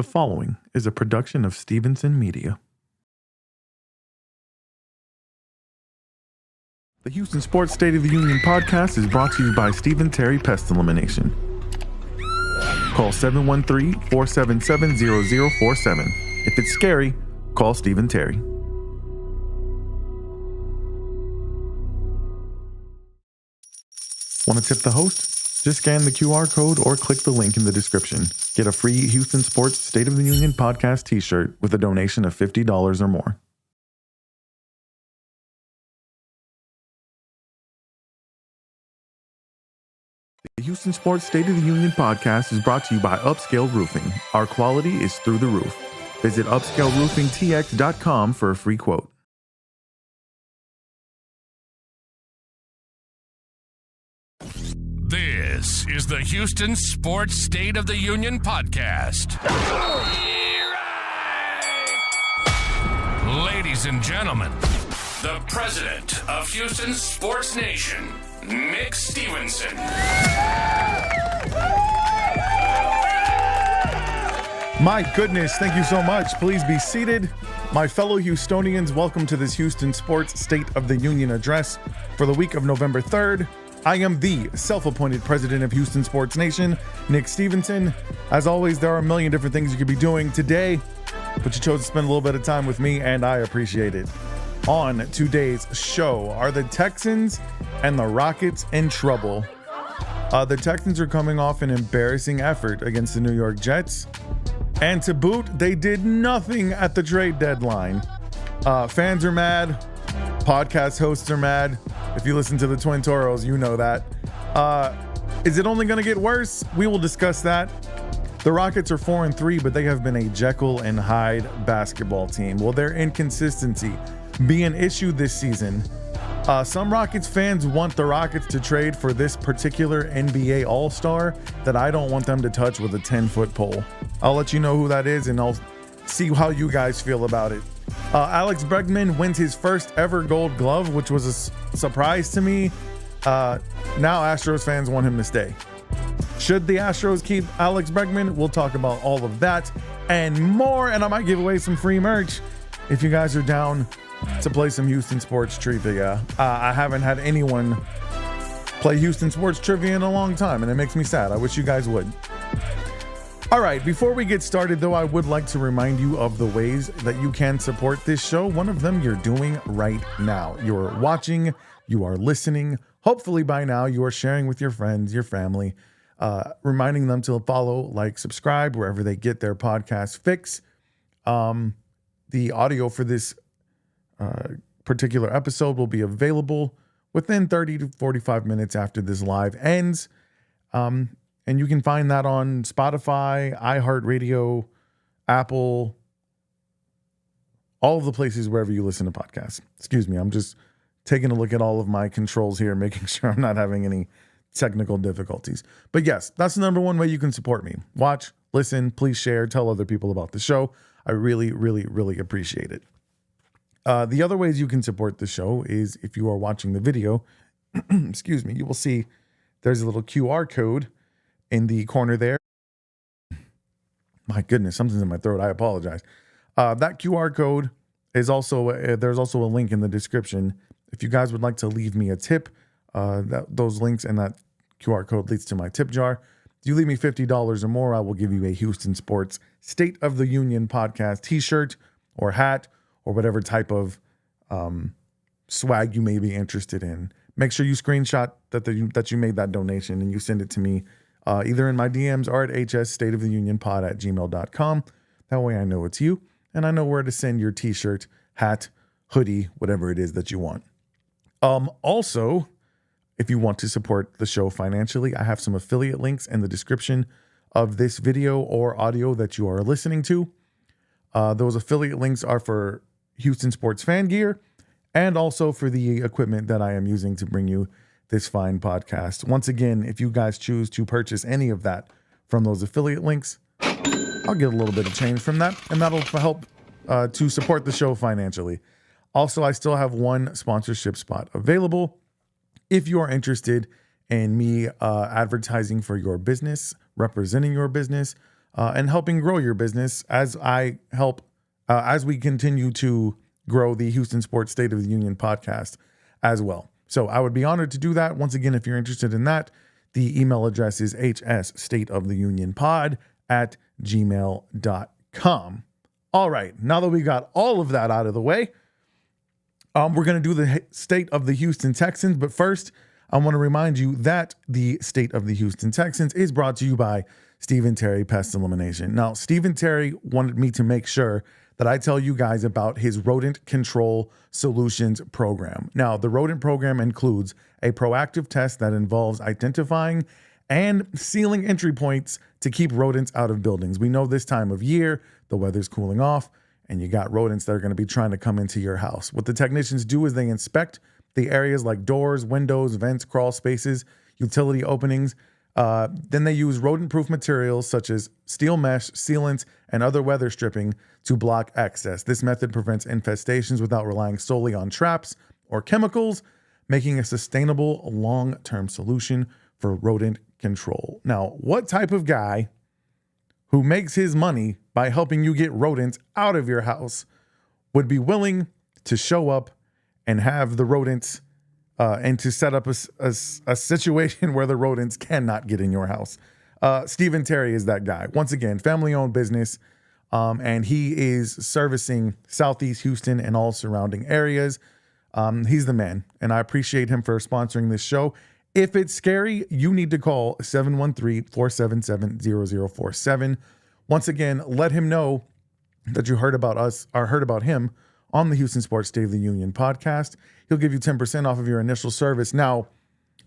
The following is a production of Stevenson Media. The Houston Sports State of the Union podcast is brought to you by Stephen Terry Pest Elimination. Call 713-477-0047. If it's scary, call Stephen Terry. Want to tip the host? Just scan the QR code or click the link in the description. Get a free Houston Sports State of the Union podcast t-shirt with a donation of $50 or more. The Houston Sports State of the Union podcast is brought to you by Upscale Roofing. Our quality is through the roof. Visit upscaleroofingtx.com for a free quote. This is the Houston Sports State of the Union podcast. Ladies and gentlemen, the president of Houston Sports Nation, Nick Stevenson. My goodness, thank you so much. Please be seated. My fellow Houstonians, welcome to this Houston Sports State of the Union address for the week of November 3rd. I am the self-appointed president of Houston Sports Nation, Nick Stevenson. As always, there are a million different things you could be doing today, but you chose to spend a little bit of time with me, and I appreciate it. On today's show, are the Texans and the Rockets in trouble? The Texans are coming off an embarrassing effort against the New York Jets, and to boot, they did nothing at the trade deadline. Fans are mad. Podcast hosts are mad. If you listen to the Twin Toros, you know that. Is it only going to get worse? We will discuss that. The Rockets are 4-3, but they have been a Jekyll and Hyde basketball team. Will their inconsistency be an issue this season? Some Rockets fans want the Rockets to trade for this particular NBA All-Star that I don't want them to touch with a 10-foot pole. I'll let you know who that is, and I'll see how you guys feel about it. Alex Bregman wins his first ever Gold Glove, which was a surprise to me. Now Astros fans want him to stay. Should the Astros keep Alex Bregman? We'll talk about all of that and more, and I might give away some free merch if you guys are down to play some Houston Sports Trivia. I haven't had anyone play Houston Sports Trivia in a long time, and it makes me sad. I wish you guys would. All right, before we get started, though, I would like to remind you of the ways that you can support this show. One of them you're doing right now. You're watching, you are listening. Hopefully by now you are sharing with your friends, your family, reminding them to follow, like, subscribe wherever they get their podcast fix. The audio for this particular episode will be available within 30 to 45 minutes after this live ends. And you can find that on Spotify, iHeartRadio, Apple, all of the places wherever you listen to podcasts. Excuse me, I'm just taking a look at all of my controls here, making sure I'm not having any technical difficulties. But yes, that's the number one way you can support me. Watch, listen, please share, tell other people about the show. I really, really, really appreciate it. The other ways you can support the show is if you are watching the video, excuse me, you will see there's a little QR code in the corner there. My goodness, something's in my throat. I apologize. That QR code is also, there's also a link in the description. If you guys would like to leave me a tip, those links and that QR code leads to my tip jar. If you leave me $50 or more, I will give you a Houston Sports State of the Union podcast t-shirt or hat or whatever type of swag you may be interested in. Make sure you screenshot that you made that donation and you send it to me either in my DMs or at hsstateoftheunionpod@gmail.com. That way I know it's you and I know where to send your t-shirt, hat, hoodie, whatever it is that you want. Also, if you want to support the show financially, I have some affiliate links in the description of this video or audio that you are listening to. Those affiliate links are for Houston Sports fan gear and also for the equipment that I am using to bring you this fine podcast. Once again, if you guys choose to purchase any of that from those affiliate links, I'll get a little bit of change from that, and that'll help to support the show financially. Also, I still have one sponsorship spot available. If you are interested in me advertising for your business, representing your business, and helping grow your business as as we continue to grow the Houston Sports State of the Union podcast as well. So I would be honored to do that. Once again, if you're interested in that, the email address is hsstateoftheunionpod@gmail.com. All right, now that we got all of that out of the way, we're going to do the state of the Houston Texans. But first, I want to remind you that the state of the Houston Texans is brought to you by Stephen Terry Pest Elimination. Now, Stephen Terry wanted me to make sure that I tell you guys about his rodent control solutions program. Now, the rodent program includes a proactive test that involves identifying and sealing entry points to keep rodents out of buildings. We know this time of year, the weather's cooling off, and you got rodents that are going to be trying to come into your house. What the technicians do is they inspect the areas like doors, windows, vents, crawl spaces, utility openings. Then they use rodent-proof materials such as steel mesh, sealants, and other weather stripping to block access. This method prevents infestations without relying solely on traps or chemicals, making a sustainable long-term solution for rodent control. Now, what type of guy who makes his money by helping you get rodents out of your house would be willing to show up and have the rodents and to set up a situation where the rodents cannot get in your house? Stephen Terry is that guy. Once again, family-owned business, and he is servicing Southeast Houston and all surrounding areas. He's the man, and I appreciate him for sponsoring this show. If it's scary, you need to call 713-477-0047. Once again, let him know that you heard about us or heard about him on the Houston Sports State of the Union podcast. He'll give you 10% off of your initial service. Now,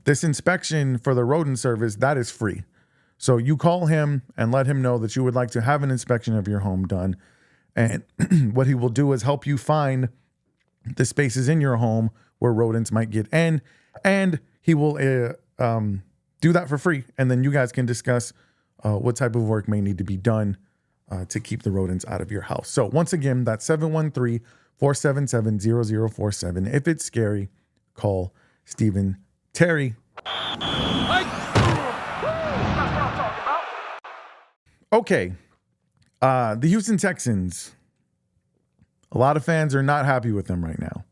this inspection for the rodent service, that is free. So you call him and let him know that you would like to have an inspection of your home done. And what he will do is help you find the spaces in your home where rodents might get in. And he will do that for free. And then you guys can discuss what type of work may need to be done to keep the rodents out of your house. So once again, that's 713-477-0047. If it's scary, call Stephen Terry. Okay. The Houston Texans. A lot of fans are not happy with them right now,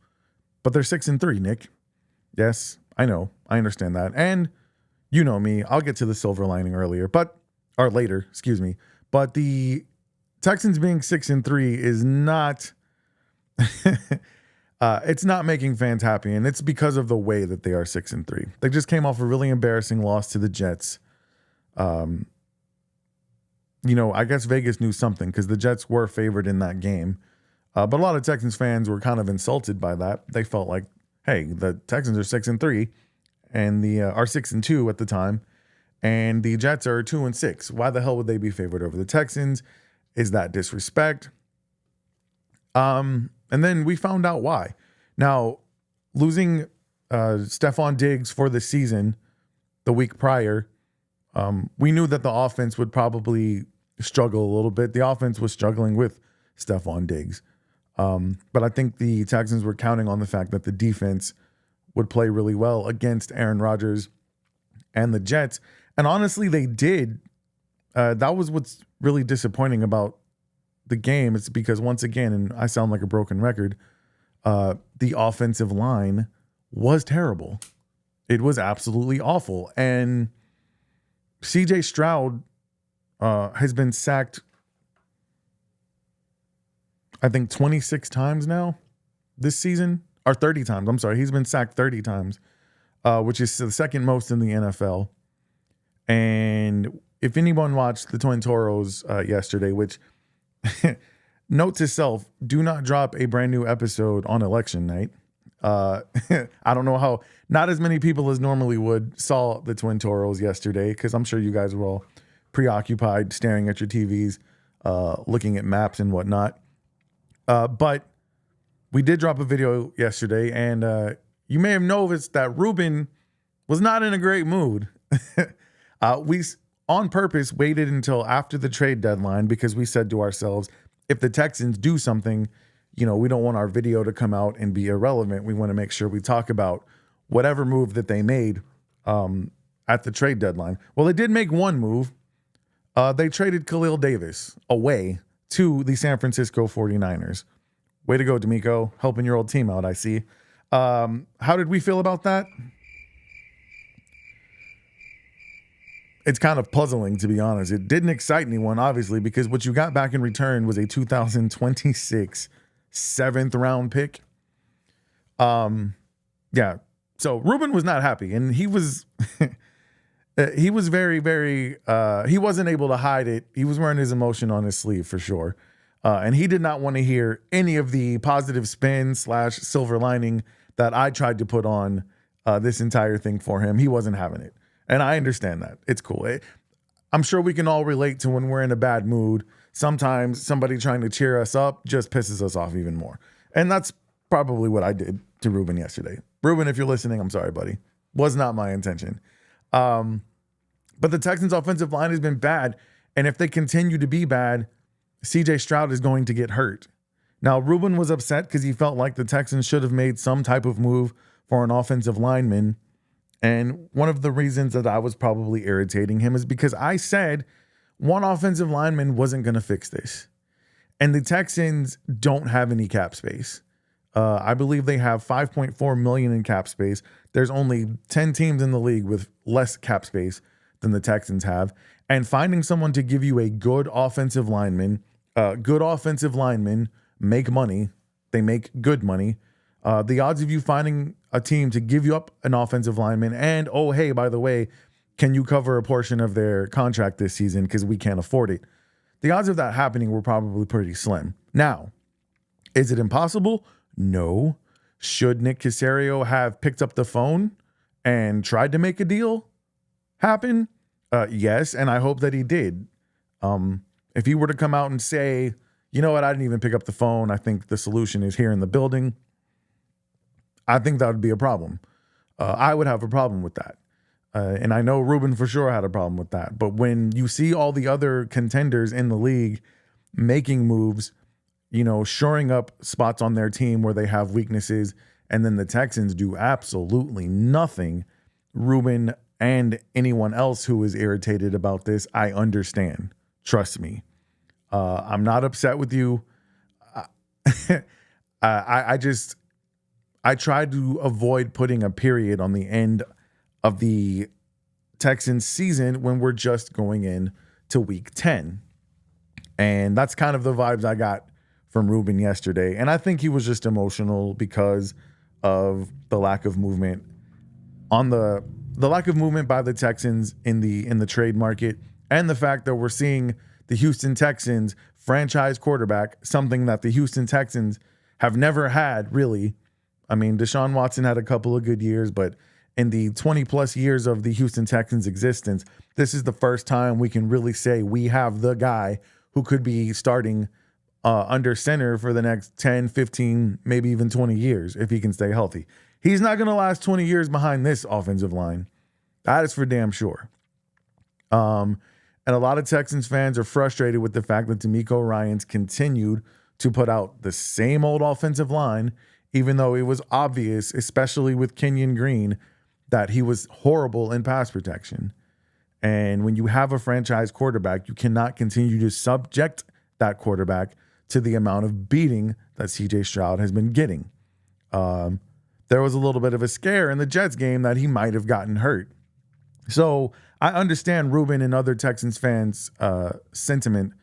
but they're 6-3, Nick. Yes, I know. I understand that. And you know me, I'll get to the silver lining later, but the Texans being 6-3 is not, it's not making fans happy. And it's because of the way that they are 6-3. They just came off a really embarrassing loss to the Jets. I guess Vegas knew something because the Jets were favored in that game. But a lot of Texans fans were kind of insulted by that. They felt like, hey, the Texans are 6-3 and are 6-2 at the time. And the Jets are 2-6. Why the hell would they be favored over the Texans? Is that disrespect? And then we found out why. Now, losing Stephon Diggs for the season the week prior, we knew that the offense would probably struggle a little bit. The offense was struggling with Stephon Diggs. But I think the Texans were counting on the fact that the defense would play really well against Aaron Rodgers and the Jets. And honestly, they did. That was what's really disappointing about the game. It's because, once again, and I sound like a broken record, the offensive line was terrible. It was absolutely awful. And CJ Stroud has been sacked, I think, 26 times now this season, or 30 times. I'm sorry. He's been sacked 30 times, which is the second most in the NFL. And if anyone watched the Twin Toros yesterday, which, note to self, do not drop a brand new episode on election night. I don't know how not as many people as normally would saw the Twin Toros yesterday, because I'm sure you guys were all preoccupied staring at your TVs, looking at maps and whatnot. But we did drop a video yesterday, and you may have noticed that Ruben was not in a great mood. We, on purpose, waited until after the trade deadline because we said to ourselves, if the Texans do something, we don't want our video to come out and be irrelevant. We want to make sure we talk about whatever move that they made at the trade deadline. Well, they did make one move. They traded Khalil Davis away to the San Francisco 49ers. Way to go, D'Amico. Helping your old team out, I see. How did we feel about that? It's kind of puzzling, to be honest. It didn't excite anyone, obviously, because what you got back in return was a 2026 7th round pick. Yeah. So Ruben was not happy, and he was he was very, very he wasn't able to hide it. He was wearing his emotion on his sleeve for sure. And he did not want to hear any of the positive spin / silver lining that I tried to put on this entire thing for him. He wasn't having it. And I understand that. It's cool. I'm sure we can all relate to when we're in a bad mood. Sometimes somebody trying to cheer us up just pisses us off even more. And that's probably what I did to Ruben yesterday. Ruben, if you're listening, I'm sorry, buddy. Was not my intention. But the Texans' offensive line has been bad. And if they continue to be bad, CJ Stroud is going to get hurt. Now, Ruben was upset because he felt like the Texans should have made some type of move for an offensive lineman. And one of the reasons that I was probably irritating him is because I said one offensive lineman wasn't going to fix this. And the Texans don't have any cap space. I believe they have $5.4 million in cap space. There's only 10 teams in the league with less cap space than the Texans have. And finding someone to give you a good offensive lineman make money. They make good money. The odds of you finding a team to give you up an offensive lineman and, oh, hey, by the way, can you cover a portion of their contract this season because we can't afford it? The odds of that happening were probably pretty slim. Now, is it impossible? No. Should Nick Caserio have picked up the phone and tried to make a deal happen? Yes, and I hope that he did. If he were to come out and say, you know what, I didn't even pick up the phone, I think the solution is here in the building, I think that would be a problem. I would have a problem with that. And I know Ruben for sure had a problem with that. But when you see all the other contenders in the league making moves, you know, shoring up spots on their team where they have weaknesses, and then the Texans do absolutely nothing, Ruben and anyone else who is irritated about this, I understand. Trust me. I'm not upset with you. I tried to avoid putting a period on the end of the Texans season when we're just going in to week 10. And that's kind of the vibes I got from Ruben yesterday. And I think he was just emotional because of the lack of movement on the lack of movement by the Texans in the trade market, and the fact that we're seeing the Houston Texans franchise quarterback, something that the Houston Texans have never had, really. I mean, Deshaun Watson had a couple of good years, but in the 20 plus years of the Houston Texans existence, this is the first time we can really say we have the guy who could be starting under center for the next 10, 15, maybe even 20 years if he can stay healthy. He's not going to last 20 years behind this offensive line. That is for damn sure. And a lot of Texans fans are frustrated with the fact that D'Amico Ryans continued to put out the same old offensive line, even though it was obvious, especially with Kenyon Green, that he was horrible in pass protection. And when you have a franchise quarterback, you cannot continue to subject that quarterback to the amount of beating that CJ Stroud has been getting. There was a little bit of a scare in the Jets game that he might have gotten hurt. So I understand Ruben and other Texans fans' sentiment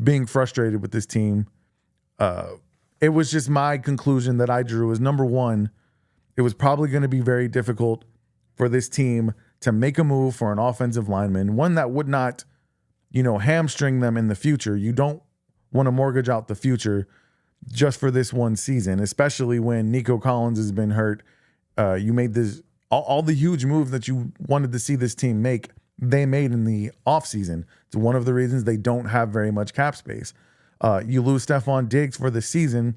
being frustrated with this team. It was just my conclusion that I drew is, number one, it was probably going to be very difficult for this team to make a move for an offensive lineman, one that would not, hamstring them in the future. You don't want to mortgage out the future just for this one season, especially when Nico Collins has been hurt. You made all the huge moves that you wanted to see this team make, they made in the offseason. It's one of the reasons they don't have very much cap space. You lose Stephon Diggs for the season,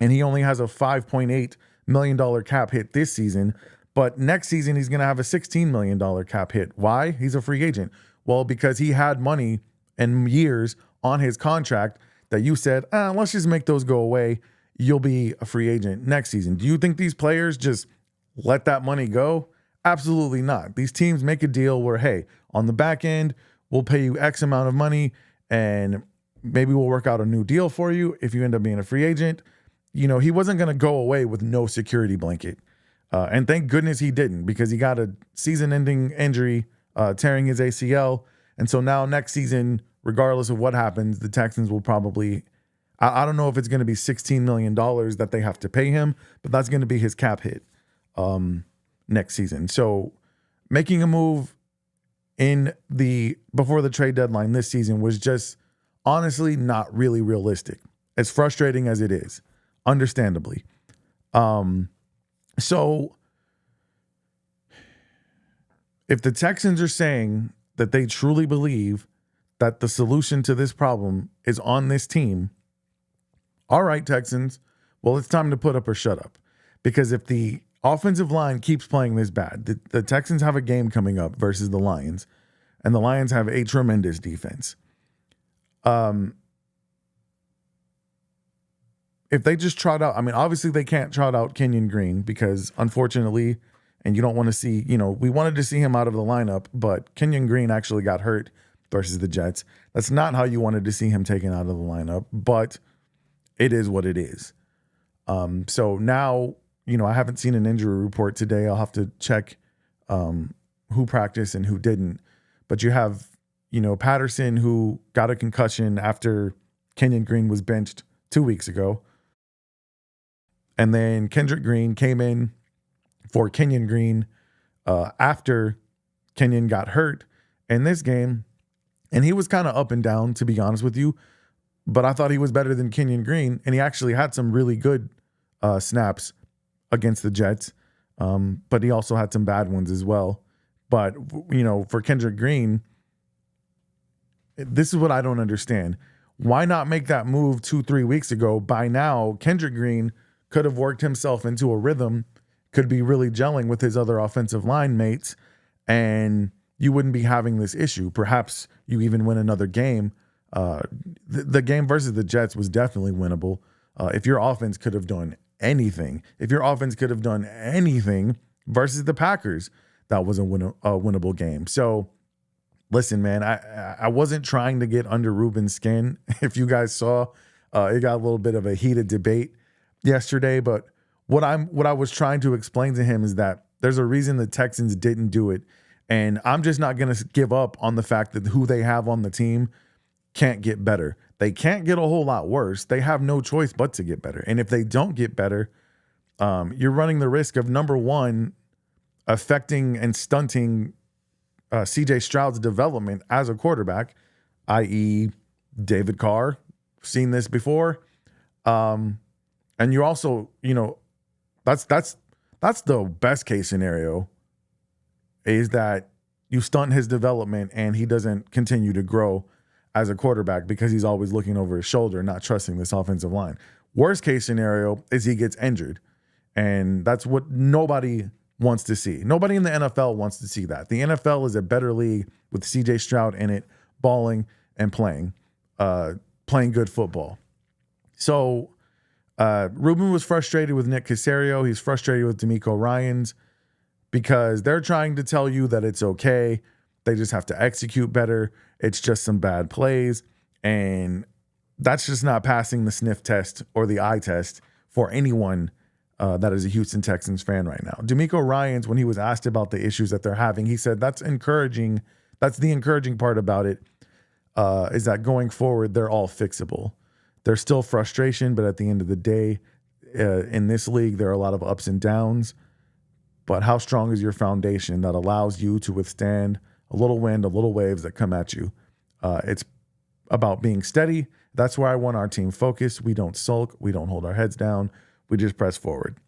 and he only has a $5.8 million cap hit this season. But next season, he's going to have a $16 million cap hit. Why? He's a free agent. Well, because he had money and years on his contract that you said, let's just make those go away. You'll be a free agent next season. Do you think these players just let that money go? Absolutely not. These teams make a deal where, hey, on the back end, we'll pay you X amount of money and maybe we'll work out a new deal for you if you end up being a free agent. You know, he wasn't going to go away with no security blanket. And thank goodness he didn't, because he got a season-ending injury, tearing his ACL. And so now next season, regardless of what happens, the Texans will probably, I don't know if it's going to be $16 million that they have to pay him, but that's going to be his cap hit next season. So making a move before the trade deadline this season was just honestly not really realistic, as frustrating as it is, understandably. So if the Texans are saying that they truly believe that the solution to this problem is on this team, all right, Texans, well, it's time to put up or shut up. Because if the offensive line keeps playing this bad, the Texans have a game coming up versus the Lions, and the Lions have a tremendous defense. If they just trot out, I mean, obviously they can't trot out Kenyon Green because, unfortunately, and you don't want to see, we wanted to see him out of the lineup, but Kenyon Green actually got hurt versus the Jets. That's not how you wanted to see him taken out of the lineup, but it is what it is. So now, I haven't seen an injury report today. I'll have to check who practiced and who didn't. But you have, Patterson, who got a concussion after Kenyon Green was benched 2 weeks ago. And then Kendrick Green came in for Kenyon Green after Kenyon got hurt in this game. And he was kind of up and down, to be honest with you. But I thought he was better than Kenyon Green. And he actually had some really good snaps against the Jets. But he also had some bad ones as well. But, for Kendrick Green, this is what I don't understand. Why not make that move 2-3 weeks ago? By now, Kendrick Green could have worked himself into a rhythm, could be really gelling with his other offensive line mates, and you wouldn't be having this issue. Perhaps you even win another game. The game versus the Jets was definitely winnable. If your offense could have done anything, versus the Packers, that was a winnable game. So listen, man, I wasn't trying to get under Ruben's skin. If you guys saw, it got a little bit of a heated debate yesterday, but what I was trying to explain to him is that there's a reason the Texans didn't do it, and I'm just not going to give up on the fact that who they have on the team can't get better. They can't get a whole lot worse. They have no choice but to get better, and if they don't get better, you're running the risk of, number one, affecting and stunting CJ Stroud's development as a quarterback, i.e. David Carr. Seen this before. And you also, that's the best case scenario, is that you stunt his development and he doesn't continue to grow as a quarterback because he's always looking over his shoulder, not trusting this offensive line. Worst case scenario is he gets injured. And that's what nobody wants to see. Nobody in the NFL wants to see that. The NFL is a better league with CJ Stroud in it, balling and playing good football. So Ruben was frustrated with Nick Caserio. He's frustrated with D'Amico Ryans because they're trying to tell you that it's okay. They just have to execute better. It's just some bad plays. And that's just not passing the sniff test or the eye test for anyone that is a Houston Texans fan right now. D'Amico Ryans, when he was asked about the issues that they're having, he said that's encouraging. That's the encouraging part about it, is that going forward, they're all fixable. There's still frustration, but at the end of the day, in this league, there are a lot of ups and downs. But how strong is your foundation that allows you to withstand a little wind, a little waves that come at you? It's about being steady. That's where I want our team focused. We don't sulk. We don't hold our heads down. We just press forward.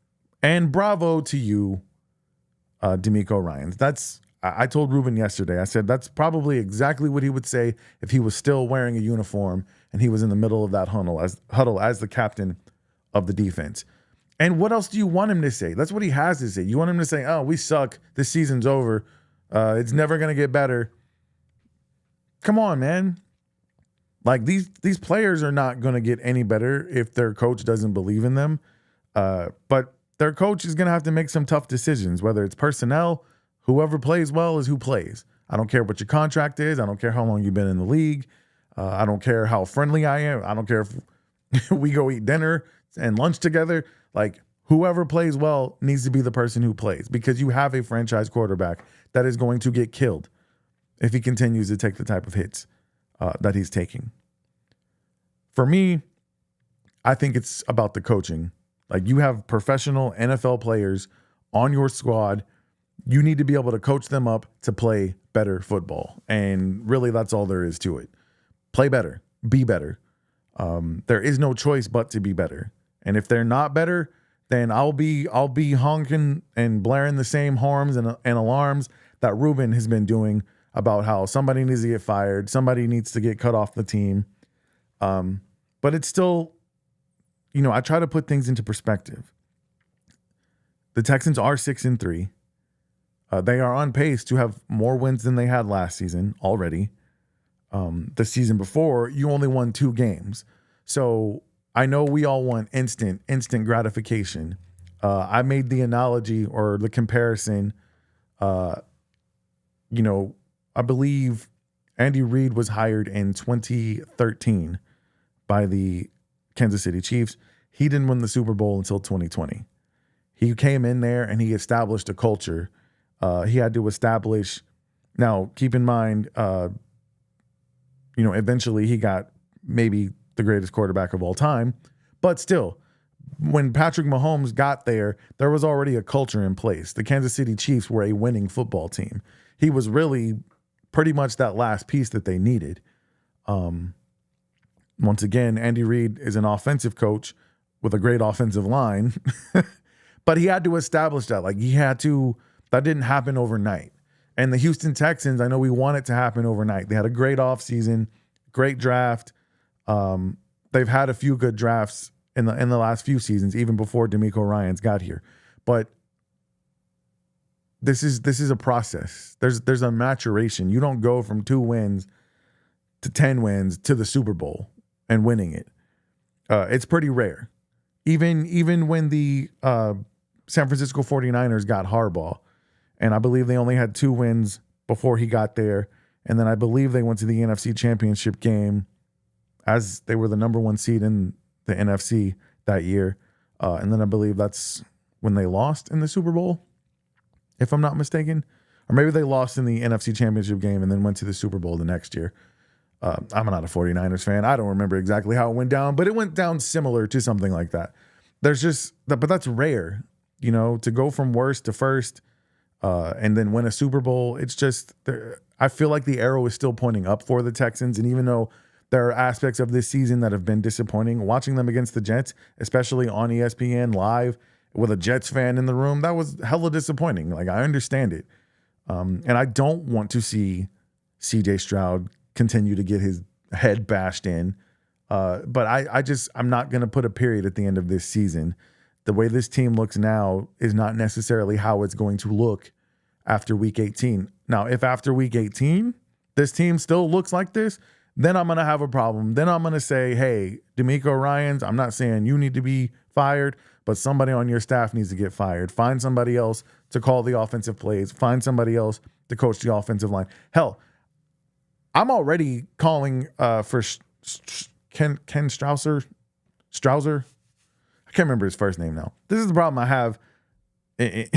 And bravo to you, D'Amico Ryans. I told Ruben yesterday, I said that's probably exactly what he would say if he was still wearing a uniform and he was in the middle of that huddle as the captain of the defense. And what else do you want him to say? That's what he has to say. You want him to say, oh, we suck. This season's over. It's never going to get better. Come on, man. Like these players are not going to get any better if their coach doesn't believe in them. But their coach is going to have to make some tough decisions, whether it's personnel. Whoever plays well is who plays. I don't care what your contract is. I don't care how long you've been in the league. I don't care how friendly I am. I don't care if we go eat dinner and lunch together. Like, whoever plays well needs to be the person who plays, because you have a franchise quarterback that is going to get killed if he continues to take the type of hits that he's taking. For me, I think it's about the coaching. Like, you have professional NFL players on your squad. You need to be able to coach them up to play better football. And really, that's all there is to it. Play better. Be better. There is no choice but to be better. And if they're not better, then I'll be honking and blaring the same horns and alarms that Ruben has been doing about how somebody needs to get fired, somebody needs to get cut off the team. But it's still, I try to put things into perspective. The Texans are 6-3. They are on pace to have more wins than they had last season already. The season before, you only won 2 games. So I know we all want instant gratification. I made the analogy or the comparison. I believe Andy Reid was hired in 2013 by the Kansas City Chiefs. He didn't win the Super Bowl until 2020. He came in there and he established a culture. He had to establish. Now, keep in mind, eventually he got maybe the greatest quarterback of all time. But still, when Patrick Mahomes got there, there was already a culture in place. The Kansas City Chiefs were a winning football team. He was really pretty much that last piece that they needed. Once again, Andy Reid is an offensive coach with a great offensive line. But he had to establish that. That didn't happen overnight. And the Houston Texans, I know we want it to happen overnight. They had a great offseason, great draft. They've had a few good drafts in the last few seasons, even before DeMeco Ryans got here. But this is a process. There's a maturation. You don't go from 2 wins to 10 wins to the Super Bowl and winning it. It's pretty rare. Even when the San Francisco 49ers got Harbaugh, and I believe they only had 2 wins before he got there, and then I believe they went to the NFC Championship game as they were the number 1 seed in the NFC that year. And then I believe that's when they lost in the Super Bowl, if I'm not mistaken. Or maybe they lost in the NFC Championship game and then went to the Super Bowl the next year. I'm not a 49ers fan. I don't remember exactly how it went down, but it went down similar to something like that. But that's rare, to go from worst to first and then win a Super Bowl. It's just, I feel like the arrow is still pointing up for the Texans. And even though there are aspects of this season that have been disappointing, watching them against the Jets, especially on ESPN live with a Jets fan in the room, that was hella disappointing. Like, I understand it. And I don't want to see CJ Stroud continue to get his head bashed in. But I'm not going to put a period at the end of this season. The way this team looks now is not necessarily how it's going to look after week 18. Now, if after week 18, this team still looks like this, then I'm going to have a problem. Then I'm going to say, hey, DeMeco Ryans, I'm not saying you need to be fired, but somebody on your staff needs to get fired. Find somebody else to call the offensive plays. Find somebody else to coach the offensive line. Hell, I'm already calling for Ken Strausser. I can't remember his first name now. This is the problem I have. I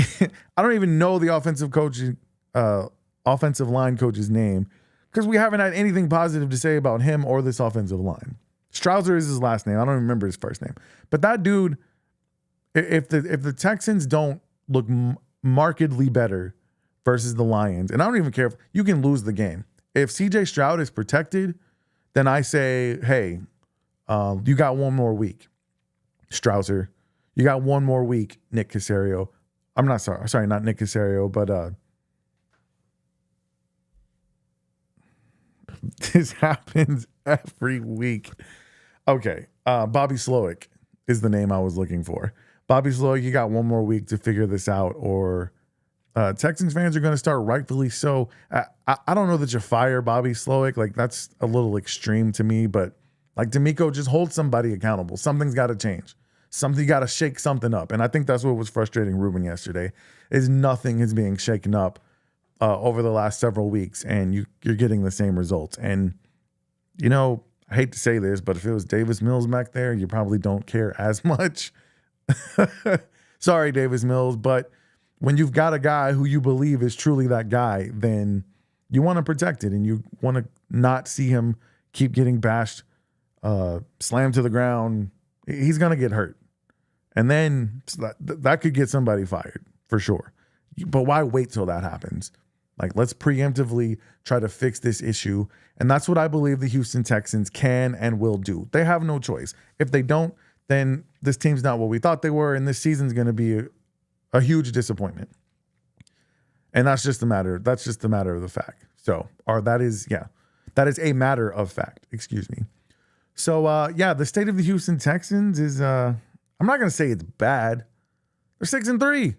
don't even know the offensive line coach's name because we haven't had anything positive to say about him or this offensive line. Strausser is his last name. I don't even remember his first name. But that dude, if the Texans don't look markedly better versus the Lions, and I don't even care if you can lose the game. If CJ Stroud is protected, then I say, hey, you got one more week, Strausser. You got one more week, Nick Caserio. I'm not sorry, not Nick Caserio, but this happens every week. Okay, Bobby Slowick is the name I was looking for. Bobby Slowick, you got one more week to figure this out, or Texans fans are going to start rightfully so. I don't know that you fire Bobby Slowick. Like, that's a little extreme to me, but like DeMeco, just hold somebody accountable. Something's got to change. You got to shake something up. And I think that's what was frustrating Ruben yesterday, is nothing is being shaken up over the last several weeks, and you're getting the same results. And, I hate to say this, but if it was Davis Mills back there, you probably don't care as much. Sorry, Davis Mills, but when you've got a guy who you believe is truly that guy, then you want to protect it, and you want to not see him keep getting bashed, slammed to the ground. He's going to get hurt. And then that could get somebody fired for sure. But why wait till that happens? Like, let's preemptively try to fix this issue. And that's what I believe the Houston Texans can and will do. They have no choice. If they don't, then this team's not what we thought they were, and this season's going to be a huge disappointment. And that's just the matter of the fact. That is a matter of fact. Excuse me. So, the state of the Houston Texans is, I'm not going to say it's bad. They're 6-3,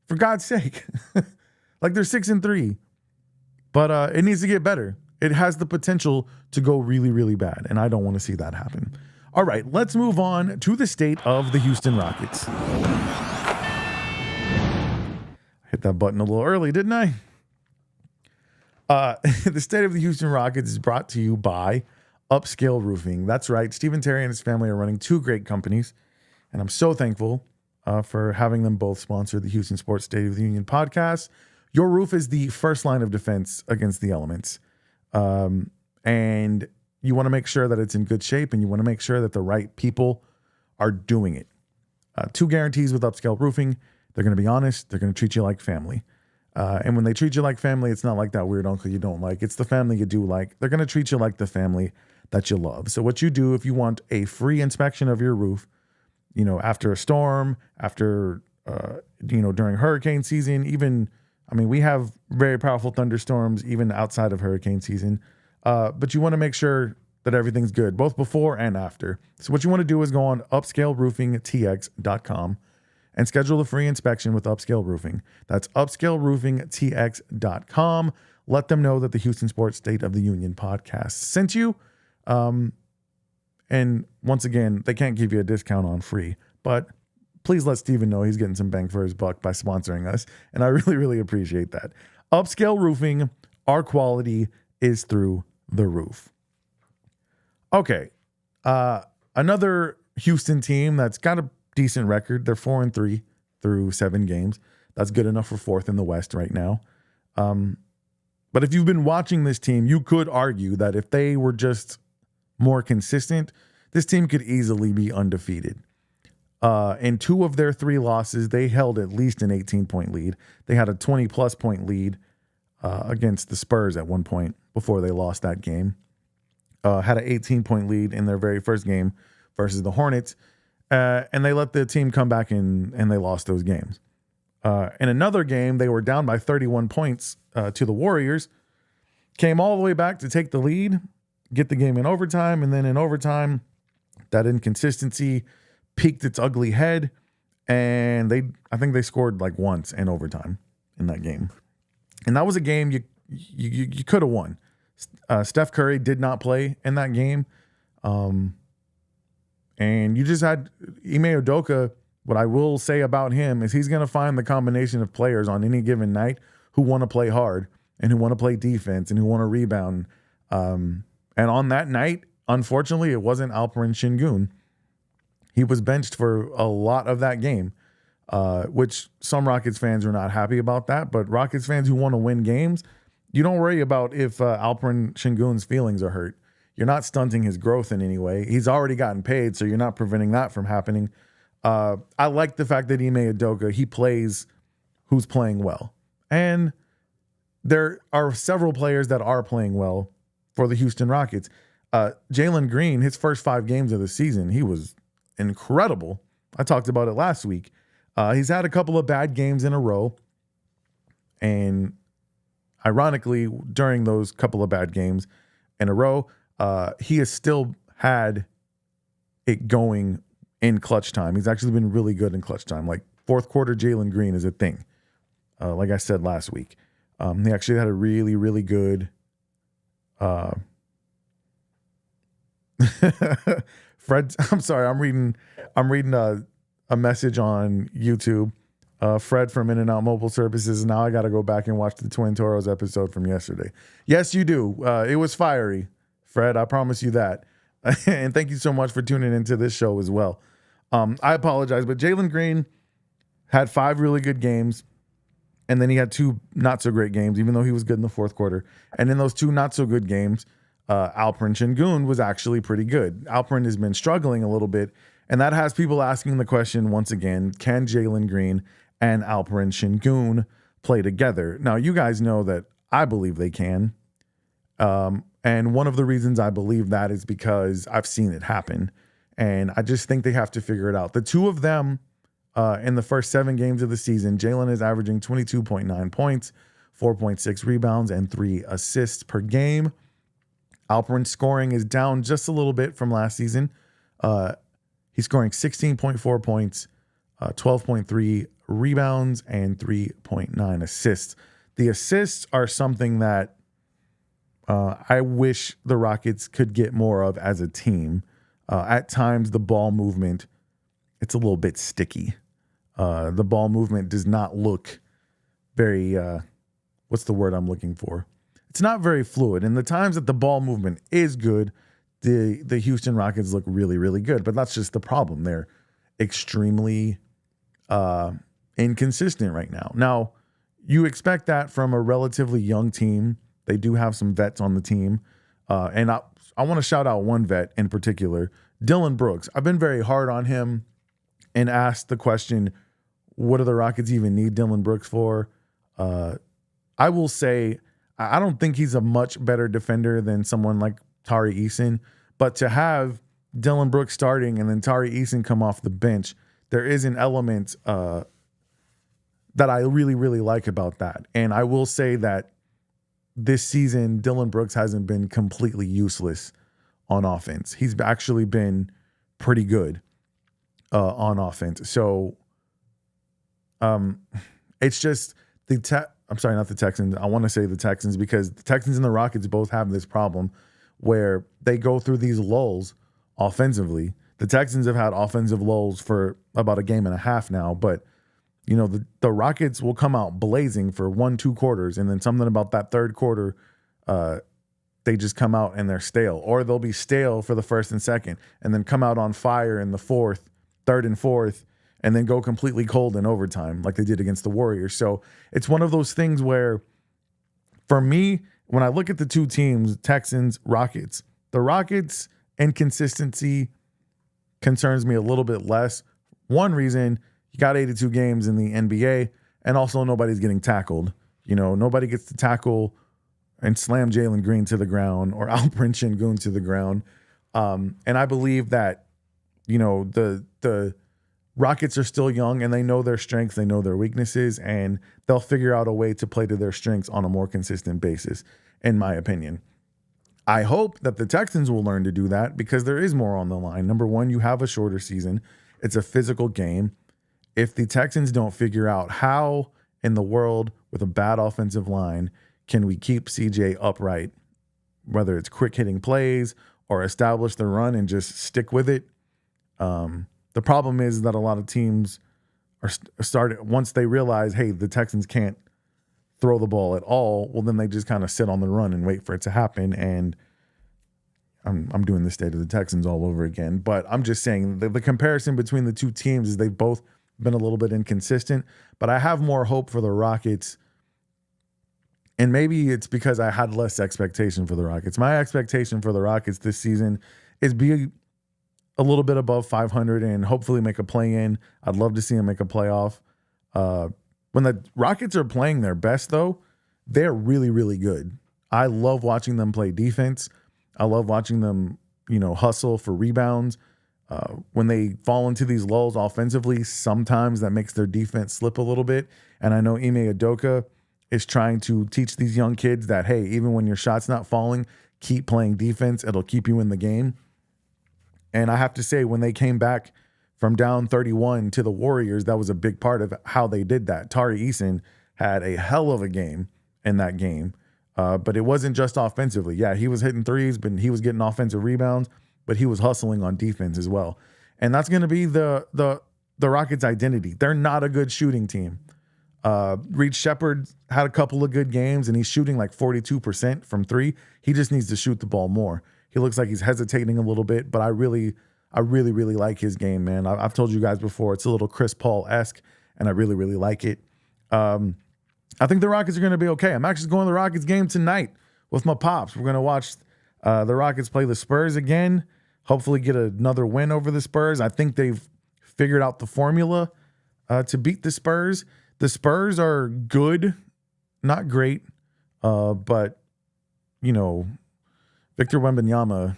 for God's sake. Like, they're 6-3, but it needs to get better. It has the potential to go really, really bad, and I don't want to see that happen. All right, let's move on to the state of the Houston Rockets. Hit that button a little early, didn't I? The state of the Houston Rockets is brought to you by Upscale Roofing. That's right. Stephen Terry and his family are running two great companies, and I'm so thankful for having them both sponsor the Houston Sports State of the Union podcast. Your roof is the first line of defense against the elements. And you want to make sure that it's in good shape, and you want to make sure that the right people are doing it. Two guarantees with Upscale Roofing. They're going to be honest. They're going to treat you like family. And when they treat you like family, it's not like that weird uncle you don't like. It's the family you do like. They're going to treat you like the family that you love. So what you do, if you want a free inspection of your roof, after a storm, after, during hurricane season, we have very powerful thunderstorms even outside of hurricane season. But you want to make sure that everything's good, both before and after. So what you want to do is go on upscaleroofingtx.com and schedule a free inspection with Upscale Roofing. That's upscaleroofingtx.com. Let them know that the Houston Sports State of the Union podcast sent you. And once again, they can't give you a discount on free, but please let Steven know he's getting some bang for his buck by sponsoring us. And I really, really appreciate that. Upscale Roofing, our quality is through the roof. Okay. Another Houston team that's got a decent record. They're 4-3 through 7 games. That's good enough for 4th in the West right now. But if you've been watching this team, you could argue that if they were just more consistent, this team could easily be undefeated. In 2 of their 3 losses, they held at least an 18-point lead. They had a 20-plus point lead against the Spurs at one point before they lost that game. Had an 18-point lead in their very first game versus the Hornets. And they let the team come back and they lost those games. In another game, they were down by 31 points to the Warriors. Came all the way back to take the lead, get the game in overtime, and then in overtime, that inconsistency peeked its ugly head, and I think they scored like once in overtime in that game. And that was a game you could have won. Steph Curry did not play in that game. And you just had Ime Udoka. What I will say about him is he's going to find the combination of players on any given night who want to play hard and who want to play defense and who want to rebound. And on that night, unfortunately, it wasn't Alperen Şengün. He was benched for a lot of that game, which some Rockets fans are not happy about that. But Rockets fans who want to win games, you don't worry about if Alperen Şengün's feelings are hurt. You're not stunting his growth in any way. He's already gotten paid, so you're not preventing that from happening. I like the fact that Ime Udoka, he plays who's playing well. And there are several players that are playing well for the Houston Rockets. Jalen Green, his first 5 games of the season, he was incredible. I talked about it last week. He's had a couple of bad games in a row. And ironically, during those couple of bad games in a row, he has still had it going in clutch time. He's actually been really good in clutch time. Like fourth quarter Jalen Green is a thing. Like I said last week. He actually had a really, really good Fred, I'm sorry, I'm reading a message on YouTube. Fred from In-N-Out Mobile Services. Now I got to go back and watch the Twin Toros episode from yesterday. Yes, you do. It was fiery, Fred. I promise you that. And thank you so much for tuning into this show as well. I apologize, but Jalen Green had 5 really good games, and then he had 2 not so great games, even though he was good in the fourth quarter. And in those 2 not so good games, Alperen Sengun was actually pretty good. Alperen has been struggling a little bit, and that has people asking the question once again, can Jalen Green and Alperen Sengun play together? Now, you guys know that I believe they can. And one of the reasons I believe that is because I've seen it happen. And I just think they have to figure it out. The 2 of them in the first 7 games of the season, Jalen is averaging 22.9 points, 4.6 rebounds, and 3 assists per game. Alperen's scoring is down just a little bit from last season. He's scoring 16.4 points, 12.3 rebounds, and 3.9 assists. The assists are something that I wish the Rockets could get more of as a team. At times, the ball movement, it's a little bit sticky. The ball movement does not look very, what's the word I'm looking for? It's not very fluid. And the times that the ball movement is good, the Houston Rockets look really, really good. But that's just the problem. They're extremely inconsistent right now. Now, you expect that from a relatively young team. They do have some vets on the team. And I want to shout out one vet in particular, Dillon Brooks. I've been very hard on him and asked the question, what do the Rockets even need Dillon Brooks for? I will say, I don't think he's a much better defender than someone like Tari Eason. But to have Dillon Brooks starting and then Tari Eason come off the bench, there is an element that I really, really like about that. And I will say that this season, Dillon Brooks hasn't been completely useless on offense. He's actually been pretty good on offense. So it's just I'm sorry, not the Texans. I want to say the Texans because the Texans and the Rockets both have this problem where they go through these lulls offensively. The Texans have had offensive lulls for about a game and a half now, but you know, the Rockets will come out blazing for 1-2 quarters, and then something about that third quarter, they just come out and they're stale. Or they'll be stale for the first and second, and then come out on fire in the third and fourth, and then go completely cold in overtime like they did against the Warriors. So it's one of those things where, for me, when I look at the 2 teams, Texans, Rockets, the Rockets' inconsistency concerns me a little bit less. One reason, you got 82 games in the NBA, and also nobody's getting tackled. You know, nobody gets to tackle and slam Jalen Green to the ground or Alperen Sengun to the ground. And I believe that, you know, the Rockets are still young and they know their strengths, they know their weaknesses, and they'll figure out a way to play to their strengths on a more consistent basis, in my opinion. I hope that the Texans will learn to do that because there is more on the line. Number one, you have a shorter season. It's a physical game. If the Texans don't figure out how in the world with a bad offensive line can we keep CJ upright, whether it's quick hitting plays or establish the run and just stick with it. The problem is that a lot of teams are started once they realize, hey, the Texans can't throw the ball at all. Well, then they just kind of sit on the run and wait for it to happen. And I'm doing the state of the Texans all over again. But I'm just saying the comparison between the 2 teams is they've both been a little bit inconsistent. But I have more hope for the Rockets. And maybe it's because I had less expectation for the Rockets. My expectation for the Rockets this season is be a little bit above 500 and hopefully make a play-in. I'd love to see them make a playoff. When the Rockets are playing their best, though, they're really, really good. I love watching them play defense. I love watching them, you know, hustle for rebounds. When they fall into these lulls offensively, sometimes that makes their defense slip a little bit. And I know Ime Udoka is trying to teach these young kids that, hey, even when your shot's not falling, keep playing defense. It'll keep you in the game. And I have to say, when they came back from down 31 to the Warriors, that was a big part of how they did that. Tari Eason had a hell of a game in that game. But it wasn't just offensively. Yeah, he was hitting threes, but he was getting offensive rebounds, but he was hustling on defense as well. And that's going to be the the Rockets' identity. They're not a good shooting team. Reed Shepherd had a couple of good games, and he's shooting like 42% from three. He just needs to shoot the ball more. He looks like he's hesitating a little bit, but I really like his game, man. I've told you guys before, it's a little Chris Paul-esque, and I really like it. I think the Rockets are going to be okay. I'm actually going to the Rockets game tonight with my pops. We're going to watch the Rockets play the Spurs again, hopefully get another win over the Spurs. I think they've figured out the formula to beat the Spurs. The Spurs are good, not great, but, you know, Victor Wembanyama,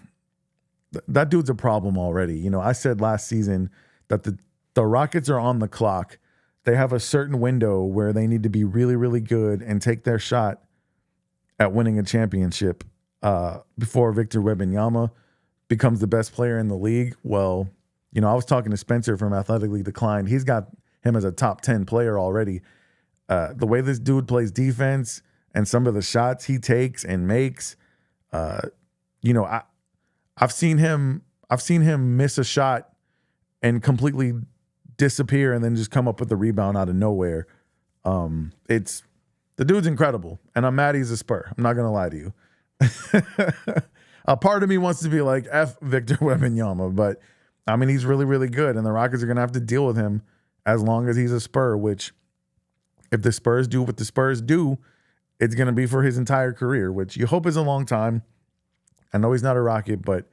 that dude's a problem already. You know, I said last season that the Rockets are on the clock. They have a certain window where they need to be really good and take their shot at winning a championship before Victor Wembanyama becomes the best player in the league. Well, you know, I was talking to Spencer from Athletically Declined. He's got him as a top 10 player already. The way this dude plays defense and some of the shots he takes and makes, you know, I've seen him miss a shot and completely disappear and then just come up with the rebound out of nowhere. The dude's incredible, and I'm mad he's a Spur. I'm not gonna lie to you. A part of me wants to be like F Victor Wembanyama, but I mean he's really good, and the Rockets are gonna have to deal with him as long as he's a Spur. Which, if the Spurs do what the Spurs do, it's gonna be for his entire career, which you hope is a long time. I know he's not a Rocket, but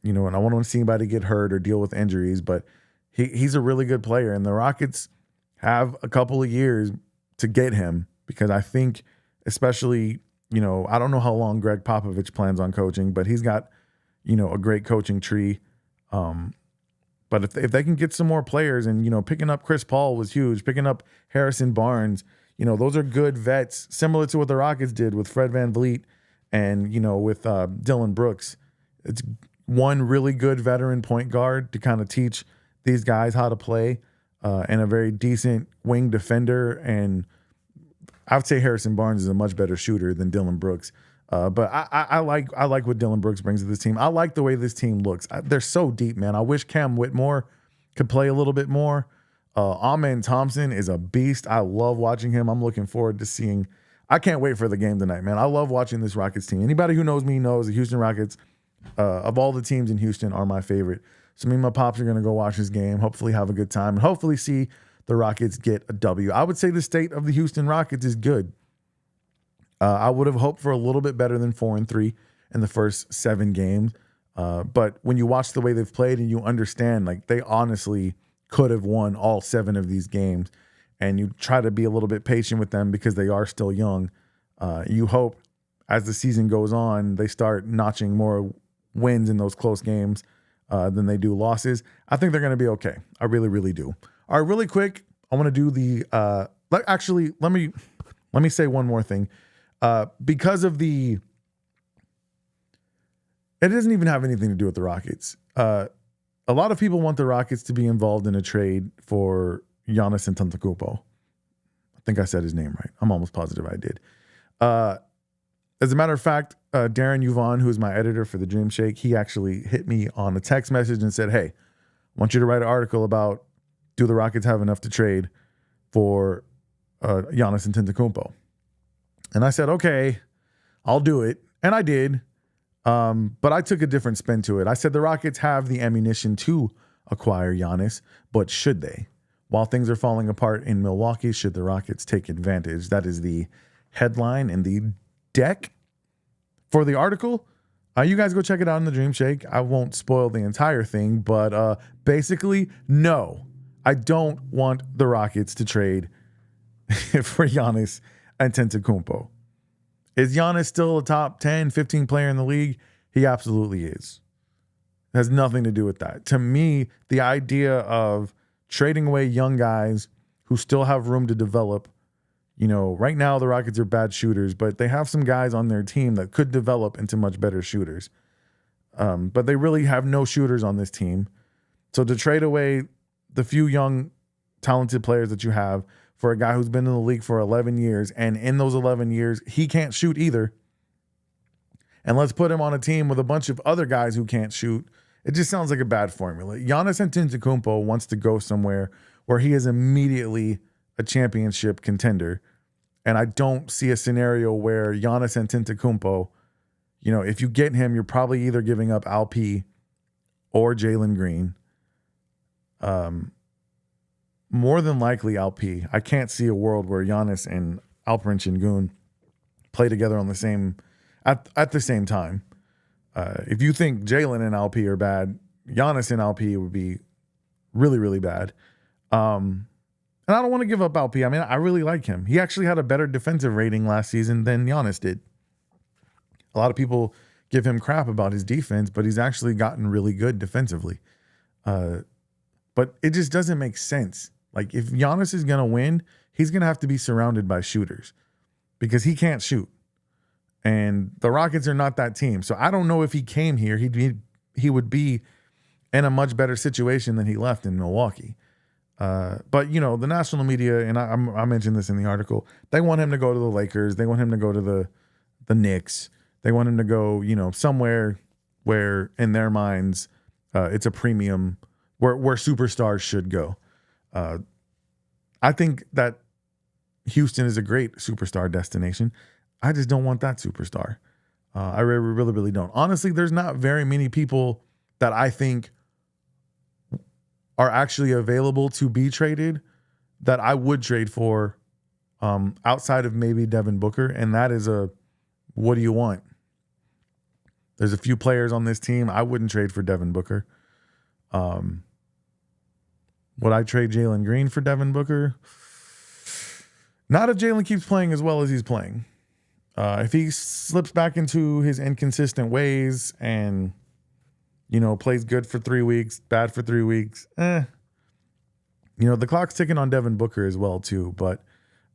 you know, and I don't want to see anybody get hurt or deal with injuries, but he's a really good player, and the Rockets have a couple of years to get him, because I think, especially, you know, I don't know how long Greg Popovich plans on coaching, but he's got, you know, a great coaching tree. But if they can get some more players, and, you know, picking up Chris Paul was huge, picking up Harrison Barnes, you know, those are good vets, similar to what the Rockets did with Fred VanVleet and, you know, with Dylan Brooks. It's one really good veteran point guard to kind of teach these guys how to play, and a very decent wing defender. And I would say Harrison Barnes is a much better shooter than Dylan Brooks. But I like what Dylan Brooks brings to this team. I like the way this team looks. They're so deep, man. I wish Cam Whitmore could play a little bit more. Amen Thompson is a beast. I love watching him. I'm looking forward to seeing. I can't wait for the game tonight, man. I love watching this Rockets team. Anybody who knows me knows the Houston Rockets, of all the teams in Houston, are my favorite. So me and my pops are going to go watch this game, hopefully have a good time, and hopefully see the Rockets get a W. I would say the state of the Houston Rockets is good. I would have hoped for a little bit better than 4-3 in the first 7 games. But when you watch the way they've played and you understand, like, they honestly could have won all 7 of these games, and you try to be a little bit patient with them because they are still young. You hope as the season goes on, they start notching more wins in those close games than they do losses. I think they're going to be okay. I really do. All right, really quick, I want to do the let me say one more thing. Because of it doesn't even have anything to do with the Rockets. A lot of people want the Rockets to be involved in a trade for Giannis Antetokounmpo. I think I said his name right. I'm almost positive I did. As a matter of fact, Darren Yvonne, who is my editor for the Dream Shake, he actually hit me on a text message and said, hey, I want you to write an article about, do the Rockets have enough to trade for Giannis Antetokounmpo? And I said, okay, I'll do it. And I did. But I took a different spin to it. I said the Rockets have the ammunition to acquire Giannis, but should they? While things are falling apart in Milwaukee, should the Rockets take advantage? That is the headline and the deck for the article. You guys go check it out in the Dream Shake. I won't spoil the entire thing, but basically, no, I don't want the Rockets to trade for Giannis Antetokounmpo. Is Giannis still a top 10, 15 player in the league? He absolutely is. It has nothing to do with that. To me, the idea of trading away young guys who still have room to develop, you know, right now the Rockets are bad shooters, but they have some guys on their team that could develop into much better shooters. But they really have no shooters on this team. So to trade away the few young, talented players that you have for a guy who's been in the league for 11 years, and in those 11 years, he can't shoot either, and let's put him on a team with a bunch of other guys who can't shoot, It just sounds like a bad formula. Giannis Antetokounmpo wants to go somewhere where he is immediately a championship contender. And I don't see a scenario where Giannis Antetokounmpo, if you get him, you're probably either giving up Alp or Jalen Green. More than likely Alp. I can't see a world where Giannis and Alperen Şengün play together on the same at the same time. If you think Jalen and Alp are bad, Giannis and Alp would be really, really bad. And I don't want to give up Alp. I mean, I really like him. He actually had a better defensive rating last season than Giannis did. A lot of people give him crap about his defense, but he's actually gotten really good defensively. But it just doesn't make sense. Like, if Giannis is going to win, he's going to have to be surrounded by shooters because he can't shoot. And the Rockets are not that team. So I don't know if he came here, he would be in a much better situation than he left in Milwaukee. But, the national media, and I mentioned this in the article, they want him to go to the Lakers. They want him to go to the Knicks. They want him to go, somewhere where in their minds it's a premium, where superstars should go. I think that Houston is a great superstar destination. I just don't want that superstar. I really, really, really don't. Honestly, there's not very many people that I think are actually available to be traded that I would trade for outside of maybe Devin Booker. And that is what do you want? There's a few players on this team. I wouldn't trade for Devin Booker. Would I trade Jalen Green for Devin Booker? Not if Jalen keeps playing as well as he's playing. If he slips back into his inconsistent ways and, plays good for 3 weeks, bad for 3 weeks, the clock's ticking on Devin Booker as well, too. But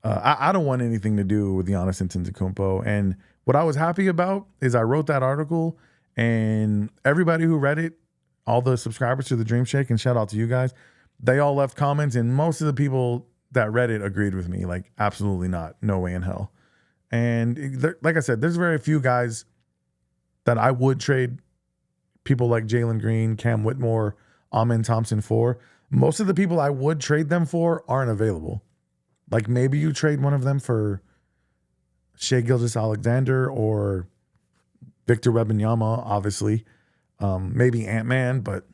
I don't want anything to do with Giannis Antetokounmpo. And what I was happy about is I wrote that article, and everybody who read it, all the subscribers to the Dream Shake, and shout out to you guys, they all left comments, and most of the people that read it agreed with me. Like, absolutely not. No way in hell. And like I said, there's very few guys that I would trade people like Jalen Green, Cam Whitmore, Amen Thompson for. Most of the people I would trade them for aren't available. Like, maybe you trade one of them for Shai Gilgeous-Alexander or Victor Wembanyama, obviously. Maybe Ant-Man, but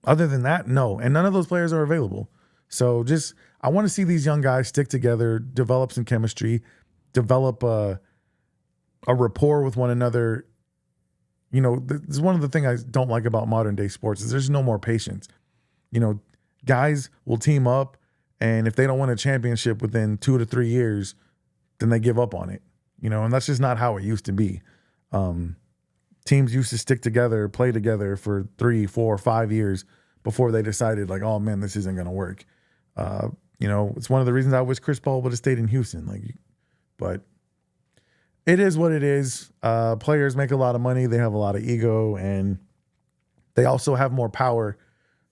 other than that, no. And none of those players are available. So I want to see these young guys stick together, develop some chemistry, develop a rapport with one another. This is one of the things I don't like about modern day sports is there's no more patience. Guys will team up, and if they don't win a championship within 2 to 3 years, then they give up on it. And that's just not how it used to be. Teams used to stick together, play together for 3, 4, 5 years before they decided, like, oh man, this isn't going to work. It's one of the reasons I wish Chris Paul would have stayed in Houston. But it is what it is. Players make a lot of money. They have a lot of ego, and they also have more power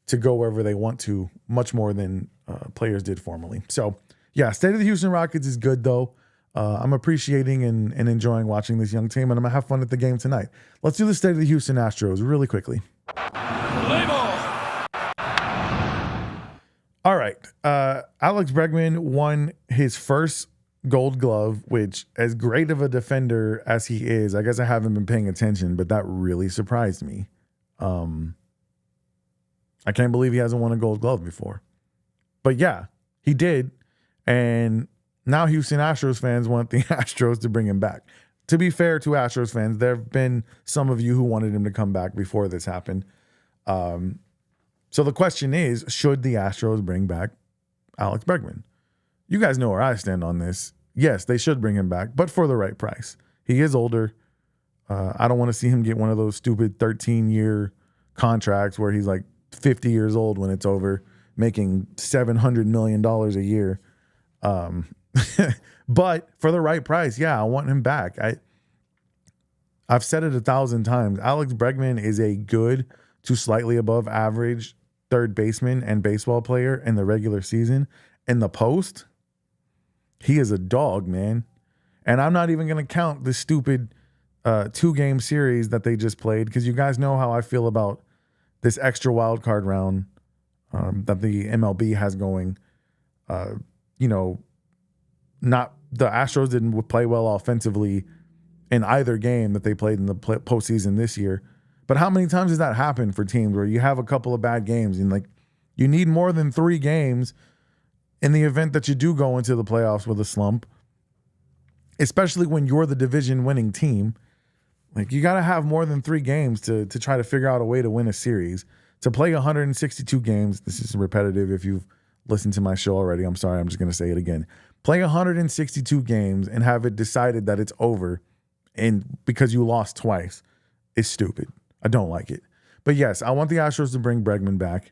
to go wherever they want to, much more than players did formerly. So, yeah, state of the Houston Rockets is good, though. I'm appreciating and enjoying watching this young team, and I'm going to have fun at the game tonight. Let's do the state of the Houston Astros really quickly. All right. Alex Bregman won his first Gold Glove, which, as great of a defender as he is, I guess I haven't been paying attention, but that really surprised me. I can't believe he hasn't won a Gold Glove before. But yeah, he did. And now Houston Astros fans want the Astros to bring him back. To be fair to Astros fans, there have been some of you who wanted him to come back before this happened. So the question is, should the Astros bring back Alex Bregman? You guys know where I stand on this. Yes, they should bring him back, but for the right price. He is older. I don't want to see him get one of those stupid 13-year contracts where he's like 50 years old when it's over, making $700 million a year. But for the right price, yeah, I want him back. I've said it 1,000 times. Alex Bregman is a good to slightly above average third baseman and baseball player in the regular season. In the post, he is a dog, man. And I'm not even going to count the stupid 2-game series that they just played, because you guys know how I feel about this extra wild card round that the MLB has going, not the Astros didn't play well offensively in either game that they played in the postseason this year. But how many times does that happen for teams where you have a couple of bad games and you need more than 3 games in the event that you do go into the playoffs with a slump, especially when you're the division winning team. You got to have more than 3 games to try to figure out a way to win a series. To play 162 games, this is repetitive if you've listened to my show already. I'm sorry, I'm just going to say it again. Play 162 games and have it decided that it's over and because you lost twice is stupid. I don't like it. But yes, I want the Astros to bring Bregman back.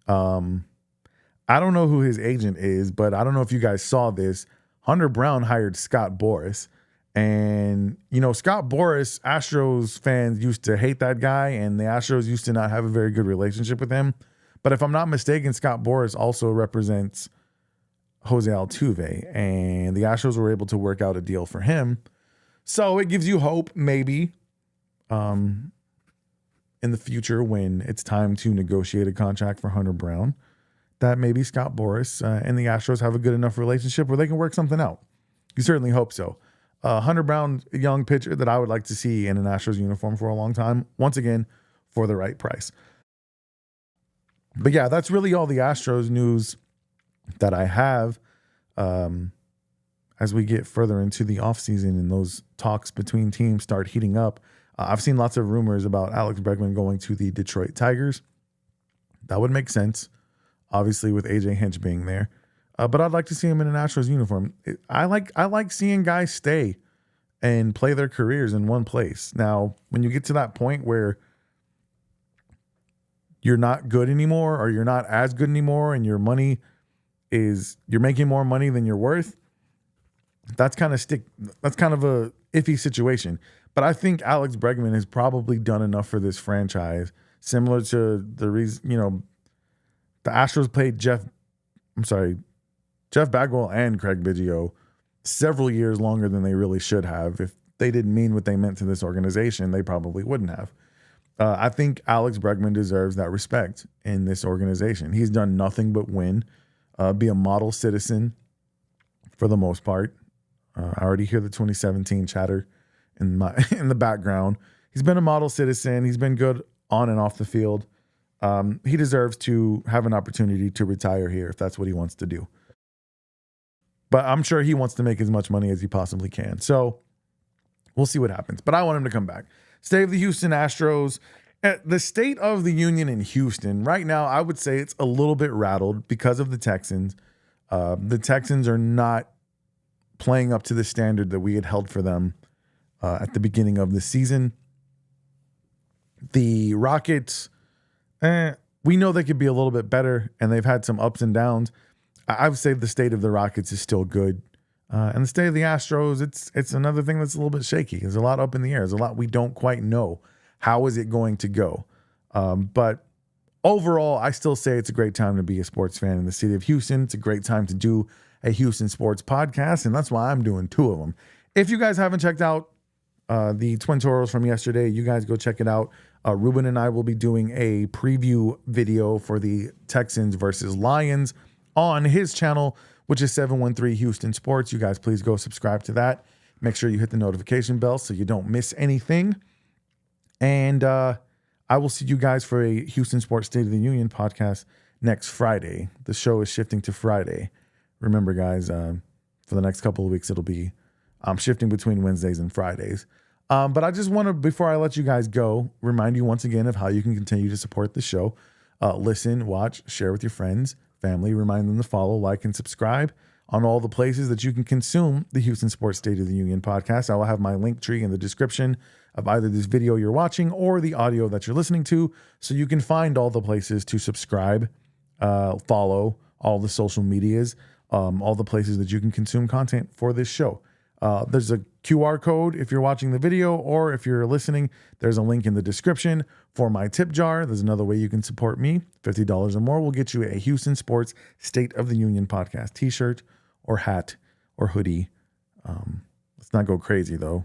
I don't know who his agent is, but I don't know if you guys saw this. Hunter Brown hired Scott Boras. And, Scott Boras, Astros fans used to hate that guy, and the Astros used to not have a very good relationship with him. But if I'm not mistaken, Scott Boras also represents Jose Altuve, and the Astros were able to work out a deal for him. So it gives you hope, maybe, in the future when it's time to negotiate a contract for Hunter Brown, that maybe Scott Boras and the Astros have a good enough relationship where they can work something out. You certainly hope so. Hunter Brown, a young pitcher that I would like to see in an Astros uniform for a long time, once again, for the right price. But yeah, that's really all the Astros news that I have as we get further into the offseason and those talks between teams start heating up. I've seen lots of rumors about Alex Bregman going to the Detroit Tigers. That would make sense, obviously, with AJ Hinch being there. But I'd like to see him in an Astros uniform. I like seeing guys stay and play their careers in one place. Now, when you get to that point where you're not good anymore or you're not as good anymore and you're making more money than you're worth, that's kind of a iffy situation. But I think Alex Bregman has probably done enough for this franchise, similar to the reason, the Astros played Jeff Bagwell and Craig Biggio several years longer than they really should have. If they didn't mean what they meant to this organization, they probably wouldn't have. I think Alex Bregman deserves that respect in this organization. He's done nothing but win, be a model citizen for the most part. I already hear the 2017 chatter in the background. He's been a model citizen. He's been good on and off the field. He deserves to have an opportunity to retire here if that's what he wants to do. But I'm sure he wants to make as much money as he possibly can. So we'll see what happens. But I want him to come back. State of the Houston Astros. The state of the union in Houston right now, I would say it's a little bit rattled because of the Texans. The Texans are not playing up to the standard that we had held for them at the beginning of the season. The Rockets, we know they could be a little bit better, and they've had some ups and downs. I would say the state of the Rockets is still good. And the state of the Astros, it's another thing that's a little bit shaky. There's a lot up in the air. There's a lot we don't quite know. How is it going to go? But overall, I still say it's a great time to be a sports fan in the city of Houston. It's a great time to do a Houston sports podcast, and that's why I'm doing 2 of them. If you guys haven't checked out the Twin Toros from yesterday, you guys go check it out. Ruben and I will be doing a preview video for the Texans versus Lions on his channel, which is 713 Houston Sports. You guys please go subscribe to that. Make sure you hit the notification bell so you don't miss anything. And I will see you guys for a Houston Sports State of the Union podcast next Friday. The show is shifting to Friday. Remember, guys, for the next couple of weeks, I'm shifting between Wednesdays and Fridays. But I just want to, before I let you guys go, remind you once again of how you can continue to support the show. Listen, watch, share with your friends, family. Remind them to follow, like, and subscribe on all the places that you can consume the Houston Sports State of the Union podcast. I will have my link tree in the description of either this video you're watching or the audio that you're listening to, so you can find all the places to subscribe, follow, all the social medias, all the places that you can consume content for this show. There's a QR code if you're watching the video, or if you're listening, there's a link in the description for my tip jar. There's another way you can support me. $50 or more will get you a Houston Sports State of the Union podcast t-shirt or hat or hoodie. Let's not go crazy though.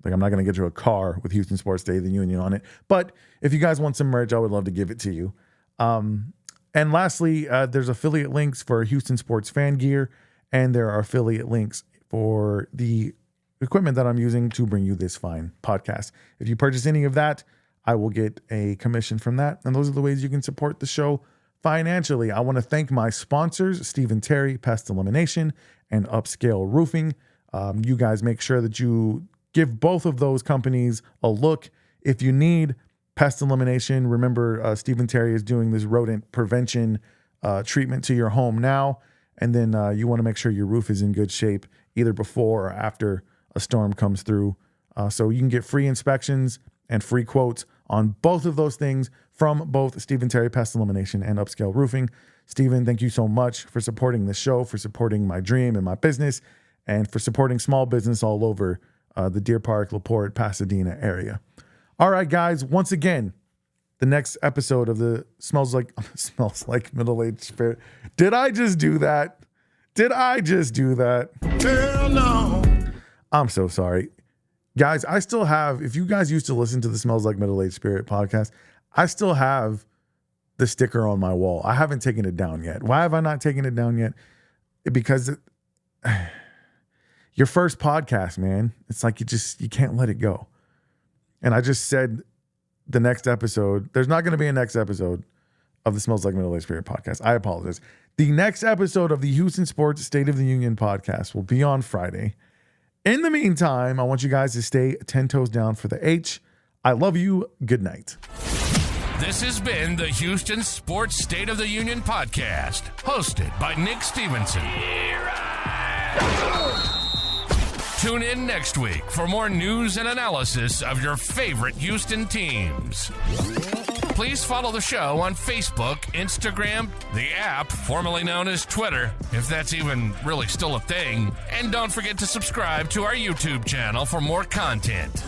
Like, I'm not going to get you a car with Houston Sports State of the Union on it. But if you guys want some merch, I would love to give it to you. And lastly, there's affiliate links for Houston Sports fan gear, and there are affiliate links for the equipment that I'm using to bring you this fine podcast. If you purchase any of that, I will get a commission from that. And those are the ways you can support the show financially. I want to thank my sponsors, Steve & Terry, Pest Elimination, and Upscale Roofing. You guys make sure that you give both of those companies a look. If you need pest elimination, remember Steve & Terry is doing this rodent prevention treatment to your home now. And then you want to make sure your roof is in good shape either before or after a storm comes through. So you can get free inspections and free quotes on both of those things from both Steve & Terry Pest Elimination and Upscale Roofing. Steven, thank you so much for supporting the show, for supporting my dream and my business, and for supporting small business all over the Deer Park, LaPorte, Pasadena area. All right, guys, once again, the next episode of the Smells Like Middle-Aged Spirit. Did I just do that? Hell no. I'm so sorry. Guys, I still have, if you guys used to listen to the Smells Like Middle-Aged Spirit podcast, I still have the sticker on my wall. I haven't taken it down yet. Why have I not taken it down yet? Because your first podcast, man, it's like you can't let it go. And I just said the next episode, there's not going to be a next episode of the Smells Like Middle-Aged Spirit podcast. I apologize. The next episode of the Houston Sports State of the Union podcast will be on Friday. In the meantime, I want you guys to stay 10 toes down for the H. I love you. Good night. This has been the Houston Sports State of the Union podcast, hosted by Nick Stevenson. Tune in next week for more news and analysis of your favorite Houston teams. Please follow the show on Facebook, Instagram, the app formerly known as Twitter, if that's even really still a thing. And don't forget to subscribe to our YouTube channel for more content.